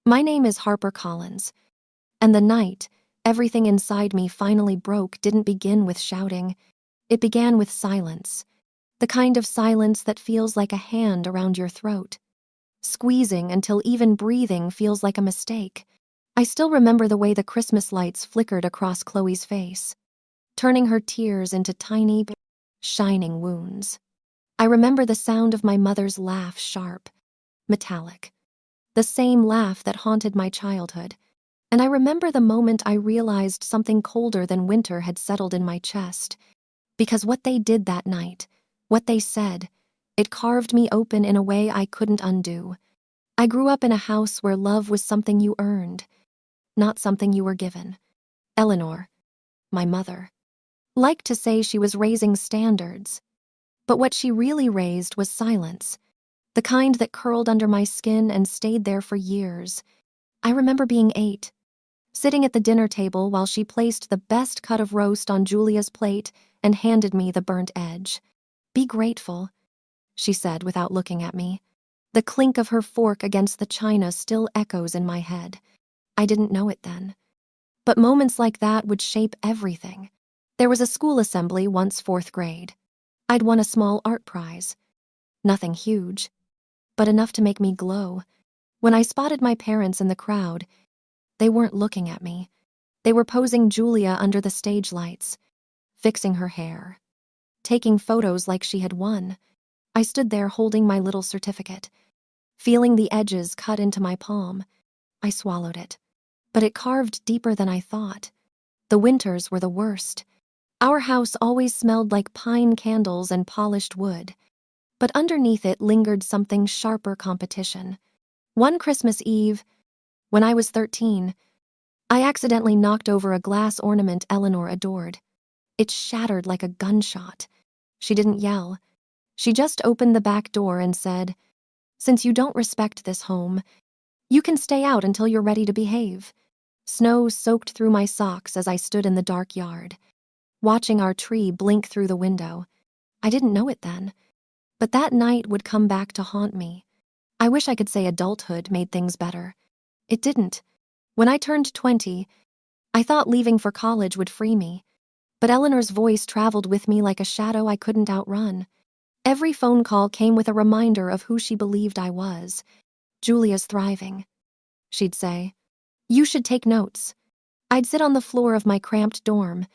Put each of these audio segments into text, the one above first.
My name is Harper Collins, and the night everything inside me finally broke didn't begin with shouting. It began with silence, the kind of silence that feels like a hand around your throat, squeezing until even breathing feels like a mistake. I still remember the way the Christmas lights flickered across Chloe's face, turning her tears into tiny, shining wounds. I remember the sound of my mother's laugh, sharp, metallic, the same laugh that haunted my childhood. And I remember the moment I realized something colder than winter had settled in my chest. Because what they did that night, what they said, it carved me open in a way I couldn't undo. I grew up in a house where love was something you earned, not something you were given. Eleanor, my mother, liked to say she was raising standards, but what she really raised was silence, the kind that curled under my skin and stayed there for years. I remember being 8, sitting at the dinner table while she placed the best cut of roast on Julia's plate and handed me the burnt edge. "Be grateful," she said without looking at me. The clink of her fork against the china still echoes in my head. I didn't know it then, but moments like that would shape everything. There was a school assembly once 4th grade. I'd won a small art prize. Nothing huge, but enough to make me glow. When I spotted my parents in the crowd, they weren't looking at me. They were posing Julia under the stage lights, fixing her hair, taking photos like she had won. I stood there holding my little certificate, feeling the edges cut into my palm. I swallowed it, but it carved deeper than I thought. The winters were the worst. Our house always smelled like pine candles and polished wood, but underneath it lingered something sharper: competition. One Christmas Eve, when I was 13, I accidentally knocked over a glass ornament Eleanor adored. It shattered like a gunshot. She didn't yell. She just opened the back door and said, "Since you don't respect this home, you can stay out until you're ready to behave." Snow soaked through my socks as I stood in the dark yard, watching our tree blink through the window. I didn't know it then, but that night would come back to haunt me. I wish I could say adulthood made things better. It didn't. When I turned 20, I thought leaving for college would free me, but Eleanor's voice traveled with me like a shadow I couldn't outrun. Every phone call came with a reminder of who she believed I was. "Julia's thriving," she'd say. "You should take notes." I'd sit on the floor of my cramped dorm,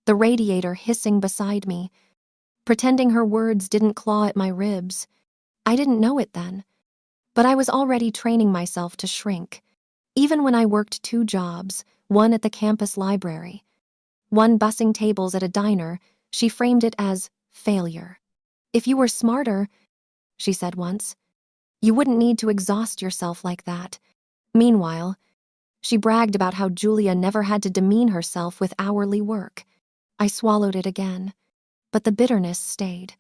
the radiator hissing beside me, pretending her words didn't claw at my ribs. I didn't know it then, but I was already training myself to shrink. Even when I worked 2 jobs, one at the campus library, one bussing tables at a diner, she framed it as failure. "If you were smarter," she said once, "you wouldn't need to exhaust yourself like that." Meanwhile, she bragged about how Julia never had to demean herself with hourly work. I swallowed it again, but the bitterness stayed.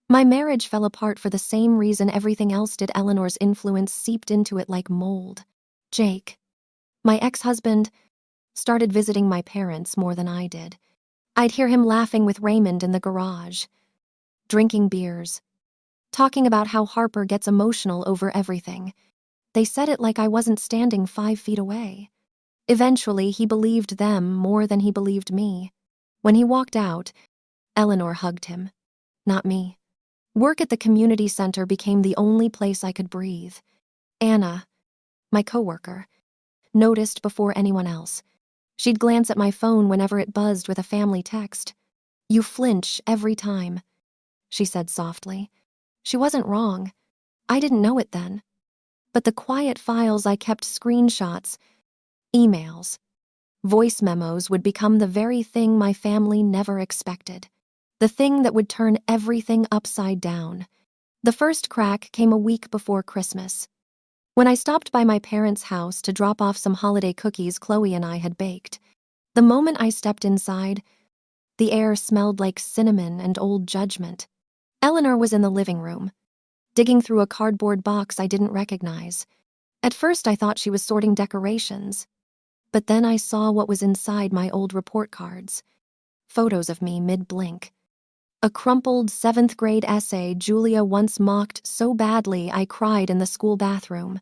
My marriage fell apart for the same reason everything else did. Eleanor's influence seeped into it like mold. Jake, my ex-husband, started visiting my parents more than I did. I'd hear him laughing with Raymond in the garage, drinking beers, talking about how Harper gets emotional over everything. They said it like I wasn't standing 5 feet away. Eventually, he believed them more than he believed me. When he walked out, Eleanor hugged him, not me. Work at the community center became the only place I could breathe. Anna, my coworker, noticed before anyone else. She'd glance at my phone whenever it buzzed with a family text. "You flinch every time," she said softly. She wasn't wrong. I didn't know it then. But the quiet files I kept, screenshots, emails, voice memos, would become the very thing my family never expected. The thing that would turn everything upside down. The first crack came a week before Christmas. When I stopped by my parents' house to drop off some holiday cookies Chloe and I had baked, the moment I stepped inside, the air smelled like cinnamon and old judgment. Eleanor was in the living room, digging through a cardboard box I didn't recognize. At first I thought she was sorting decorations, but then I saw what was inside my old report cards. Photos of me mid-blink. A crumpled 7th grade essay Julia once mocked so badly I cried in the school bathroom.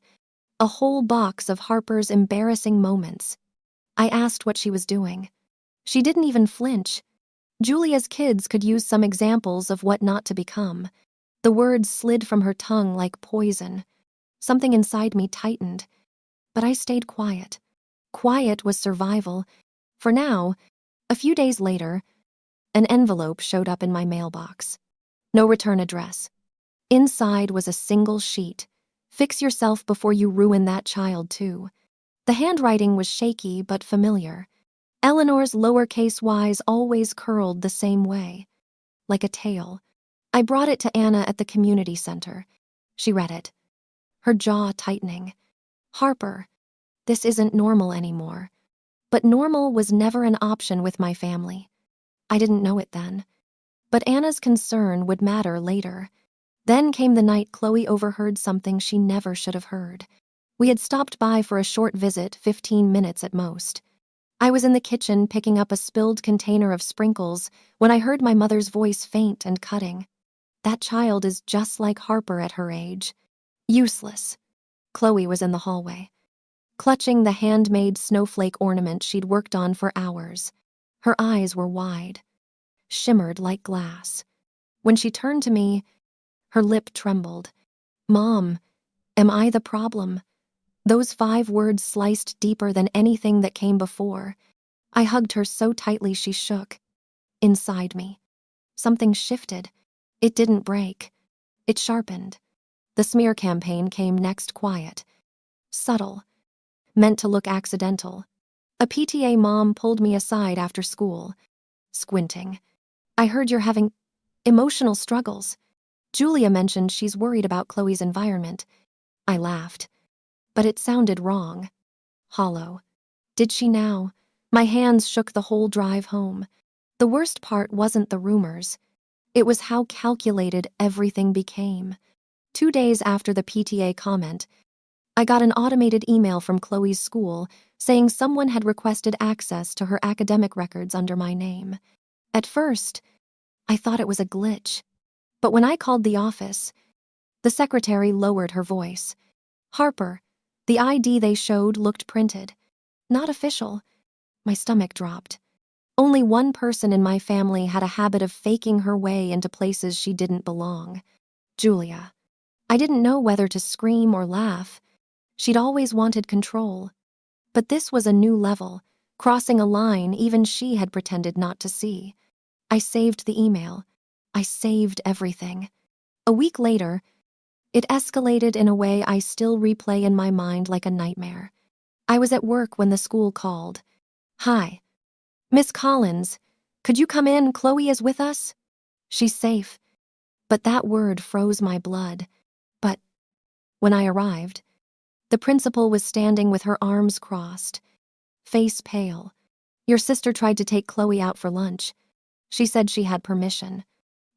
A whole box of Harper's embarrassing moments. I asked what she was doing. She didn't even flinch. Julia's kids could use some examples of what not to become. The words slid from her tongue like poison. Something inside me tightened, but I stayed quiet. Quiet was survival. For now, a few days later, an envelope showed up in my mailbox. No return address. Inside was a single sheet. Fix yourself before you ruin that child, too. The handwriting was shaky but familiar. Eleanor's lowercase y's always curled the same way, like a tail. I brought it to Anna at the community center. She read it, her jaw tightening. Harper, this isn't normal anymore. But normal was never an option with my family. I didn't know it then. But Anna's concern would matter later. Then came the night Chloe overheard something she never should have heard. We had stopped by for a short visit, 15 minutes at most. I was in the kitchen picking up a spilled container of sprinkles when I heard my mother's voice faint and cutting. That child is just like Harper at her age. Useless. Chloe was in the hallway, clutching the handmade snowflake ornament she'd worked on for hours. Her eyes were wide, shimmered like glass. When she turned to me, her lip trembled. "Mom, am I the problem?" Those 5 words sliced deeper than anything that came before. I hugged her so tightly she shook. Inside me, something shifted. It didn't break. It sharpened. The smear campaign came next, quiet, subtle, meant to look accidental. A PTA mom pulled me aside after school, squinting. "I heard you're having emotional struggles. Julia mentioned she's worried about Chloe's environment." I laughed, but it sounded wrong, hollow. Did she now? My hands shook the whole drive home. The worst part wasn't the rumors. It was how calculated everything became. 2 days after the PTA comment, I got an automated email from Chloe's school saying someone had requested access to her academic records under my name. At first, I thought it was a glitch. But when I called the office, the secretary lowered her voice. "Harper, the ID they showed looked printed. Not official." My stomach dropped. Only one person in my family had a habit of faking her way into places she didn't belong. Julia. I didn't know whether to scream or laugh. She'd always wanted control. But this was a new level, crossing a line even she had pretended not to see. I saved the email. I saved everything. A week later, it escalated in a way I still replay in my mind like a nightmare. I was at work when the school called. "Hi. Miss Collins, could you come in? Chloe is with us." "She's safe." But that word froze my blood. But when I arrived, the principal was standing with her arms crossed, face pale. "Your sister tried to take Chloe out for lunch. She said she had permission.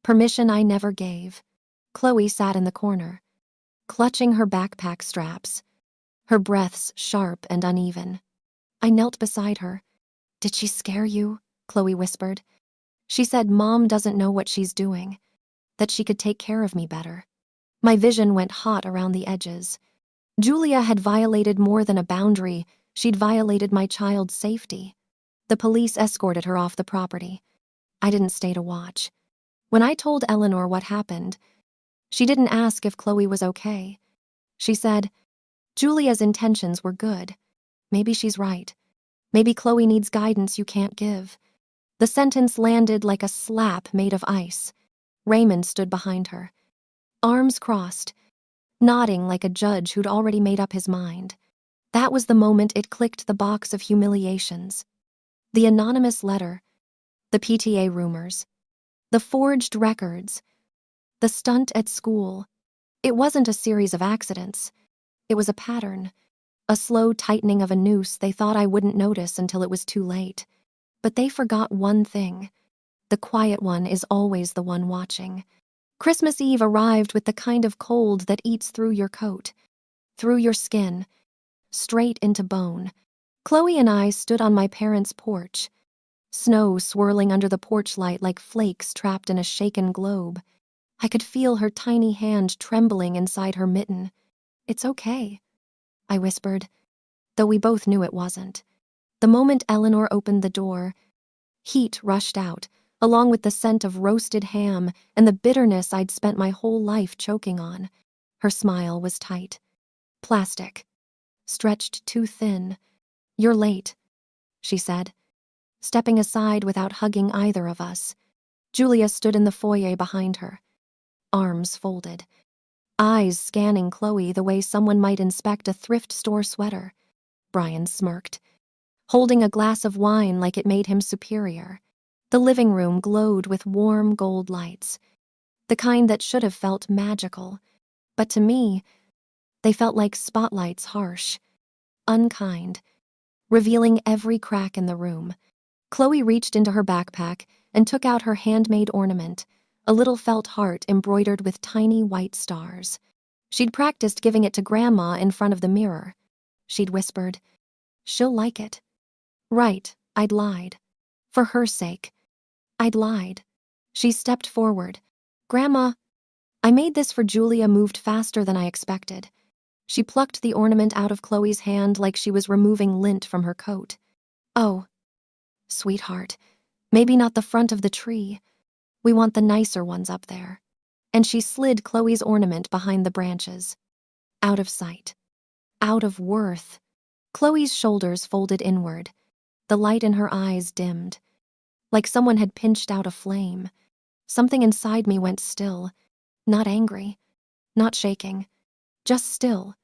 Permission I never gave." Chloe sat in the corner, clutching her backpack straps, her breaths sharp and uneven. I knelt beside her. "Did she scare you?" Chloe whispered. "She said Mom doesn't know what she's doing, that she could take care of me better." My vision went hot around the edges. Julia had violated more than a boundary. She'd violated my child's safety. The police escorted her off the property. I didn't stay to watch. When I told Eleanor what happened, she didn't ask if Chloe was okay. She said, "Julia's intentions were good. Maybe she's right. Maybe Chloe needs guidance you can't give." The sentence landed like a slap made of ice. Raymond stood behind her, arms crossed, nodding like a judge who'd already made up his mind. That was the moment it clicked the box of humiliations. The anonymous letter, the PTA rumors, the forged records, the stunt at school. It wasn't a series of accidents. It was a pattern, a slow tightening of a noose they thought I wouldn't notice until it was too late. But they forgot one thing. The quiet one is always the one watching. Christmas Eve arrived with the kind of cold that eats through your coat, through your skin, straight into bone. Chloe and I stood on my parents' porch, snow swirling under the porch light like flakes trapped in a shaken globe. I could feel her tiny hand trembling inside her mitten. "It's okay." I whispered, though we both knew it wasn't. The moment Eleanor opened the door, heat rushed out, along with the scent of roasted ham and the bitterness I'd spent my whole life choking on. Her smile was tight. Plastic. Stretched too thin. "You're late," she said, stepping aside without hugging either of us. Julia stood in the foyer behind her, arms folded, eyes scanning Chloe the way someone might inspect a thrift store sweater. Brian smirked, holding a glass of wine like it made him superior. The living room glowed with warm gold lights, the kind that should have felt magical, but to me, they felt like spotlights, harsh, unkind, revealing every crack in the room. Chloe reached into her backpack and took out her handmade ornament, a little felt heart embroidered with tiny white stars. She'd practiced giving it to Grandma in front of the mirror. She'd whispered, "She'll like it." Right, I'd lied. For her sake, I'd lied. She stepped forward. "Grandma, I made this for Julia." Moved faster than I expected. She plucked the ornament out of Chloe's hand like she was removing lint from her coat. "Oh, sweetheart, maybe not the front of the tree. We want the nicer ones up there." And she slid Chloe's ornament behind the branches. Out of sight. Out of worth. Chloe's shoulders folded inward. The light in her eyes dimmed. Like someone had pinched out a flame. Something inside me went still. Not angry. Not shaking. Just still.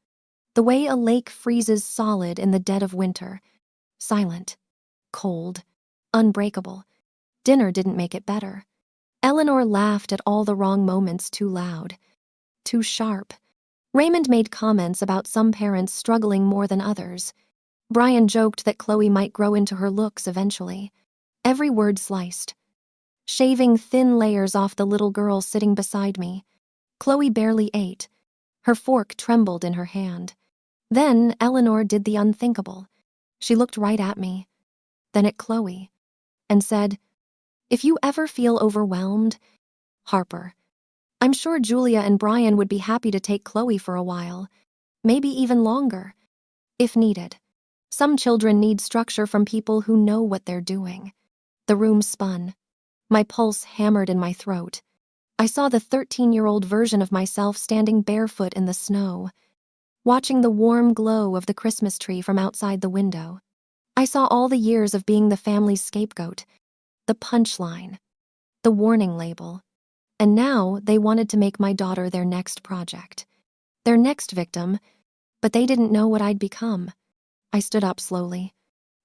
The way a lake freezes solid in the dead of winter. Silent. Cold. Unbreakable. Dinner didn't make it better. Eleanor laughed at all the wrong moments too loud. Too sharp. Raymond made comments about some parents struggling more than others. Brian joked that Chloe might grow into her looks eventually. Every word sliced, shaving thin layers off the little girl sitting beside me. Chloe barely ate. Her fork trembled in her hand. Then Eleanor did the unthinkable. She looked right at me, then at Chloe, and said, "If you ever feel overwhelmed, Harper, I'm sure Julia and Brian would be happy to take Chloe for a while, maybe even longer, if needed. Some children need structure from people who know what they're doing." The room spun. My pulse hammered in my throat. I saw the 13-year-old version of myself standing barefoot in the snow, watching the warm glow of the Christmas tree from outside the window. I saw all the years of being the family's scapegoat, the punchline, the warning label. And now they wanted to make my daughter their next project, their next victim, but they didn't know what I'd become. I stood up slowly.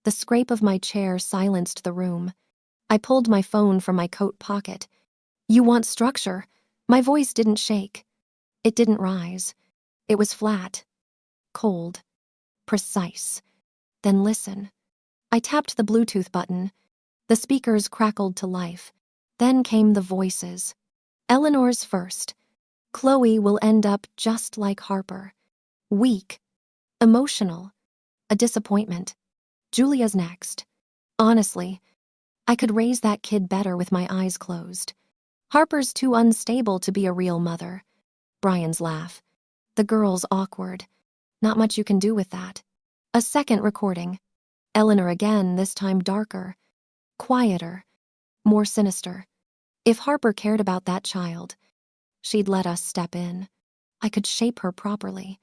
The scrape of my chair silenced the room. I pulled my phone from my coat pocket. "You want structure?" My voice didn't shake. It didn't rise. It was flat, cold, precise. "Then listen." I tapped the Bluetooth button. The speakers crackled to life. Then came the voices. Eleanor's first. "Chloe will end up just like Harper. Weak, emotional, a disappointment." Julia's next. "Honestly, I could raise that kid better with my eyes closed. Harper's too unstable to be a real mother." Brian's laugh. "The girl's awkward. Not much you can do with that." A second recording. Eleanor again, this time darker, quieter, more sinister. "If Harper cared about that child, she'd let us step in. I could shape her properly.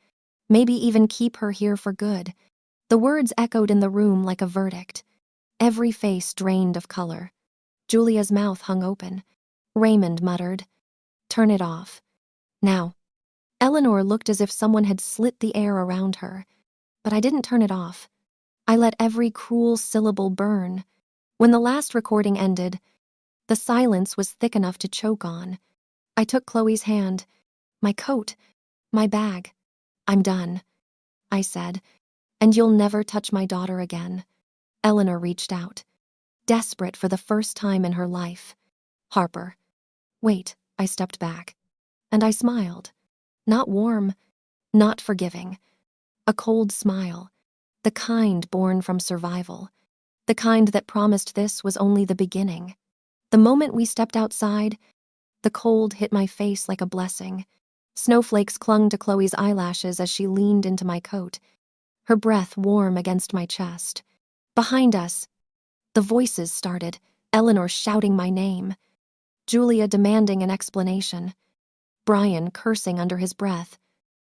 Maybe even keep her here for good." The words echoed in the room like a verdict. Every face drained of color. Julia's mouth hung open. Raymond muttered, "Turn it off. Now." Eleanor looked as if someone had slit the air around her, but I didn't turn it off. I let every cruel syllable burn. When the last recording ended, the silence was thick enough to choke on. I took Chloe's hand. "My coat, my bag. I'm done," I said, "and you'll never touch my daughter again." Eleanor reached out, desperate for the first time in her life. "Harper." "Wait." I stepped back, and I smiled. Not warm, not forgiving. A cold smile, the kind born from survival, the kind that promised this was only the beginning. The moment we stepped outside, the cold hit my face like a blessing. Snowflakes clung to Chloe's eyelashes as she leaned into my coat. her breath warm against my chest. Behind us, the voices started, Eleanor shouting my name, Julia demanding an explanation, Brian cursing under his breath.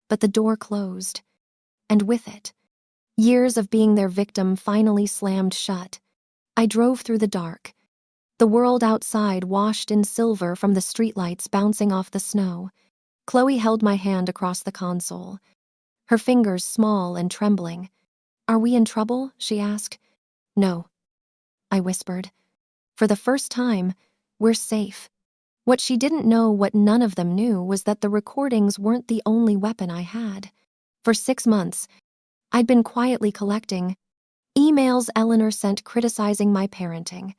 But the door closed, and with it, years of being their victim finally slammed shut. I drove through the dark, the world outside washed in silver from the streetlights bouncing off the snow. Chloe held my hand across the console, her fingers small and trembling. "Are we in trouble?" she asked. "No," I whispered. "For the first time, we're safe." What she didn't know, what none of them knew, was that the recordings weren't the only weapon I had. For 6 months, I'd been quietly collecting emails Eleanor sent criticizing my parenting,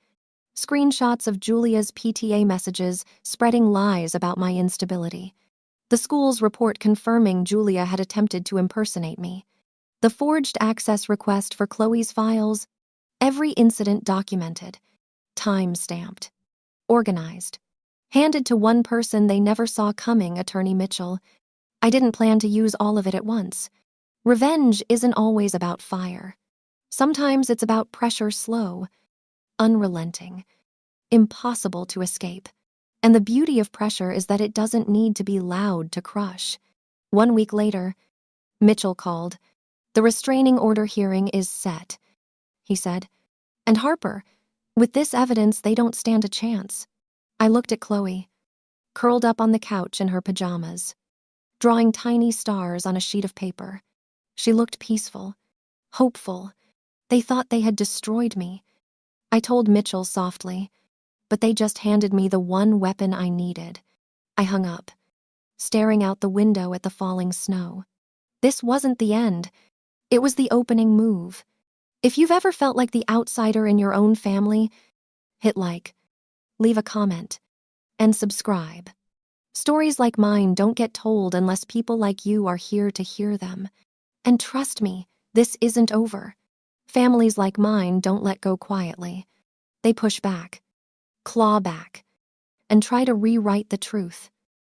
screenshots of Julia's PTA messages spreading lies about my instability, the school's report confirming Julia had attempted to impersonate me, the forged access request for Chloe's files, every incident documented, time-stamped, organized, handed to one person they never saw coming, Attorney Mitchell. I didn't plan to use all of it at once. Revenge isn't always about fire. Sometimes it's about pressure, slow, unrelenting, impossible to escape. And the beauty of pressure is that it doesn't need to be loud to crush. 1 week later, Mitchell called. "The restraining order hearing is set," he said. "And Harper, with this evidence, they don't stand a chance." I looked at Chloe, curled up on the couch in her pajamas, drawing tiny stars on a sheet of paper. She looked peaceful, hopeful. They thought they had destroyed me. I told Mitchell softly, but they just handed me the one weapon I needed. I hung up, staring out the window at the falling snow. This wasn't the end. It was the opening move. If you've ever felt like the outsider in your own family, hit like, leave a comment, and subscribe. Stories like mine don't get told unless people like you are here to hear them. And trust me, this isn't over. Families like mine don't let go quietly. They push back, claw back, and try to rewrite the truth.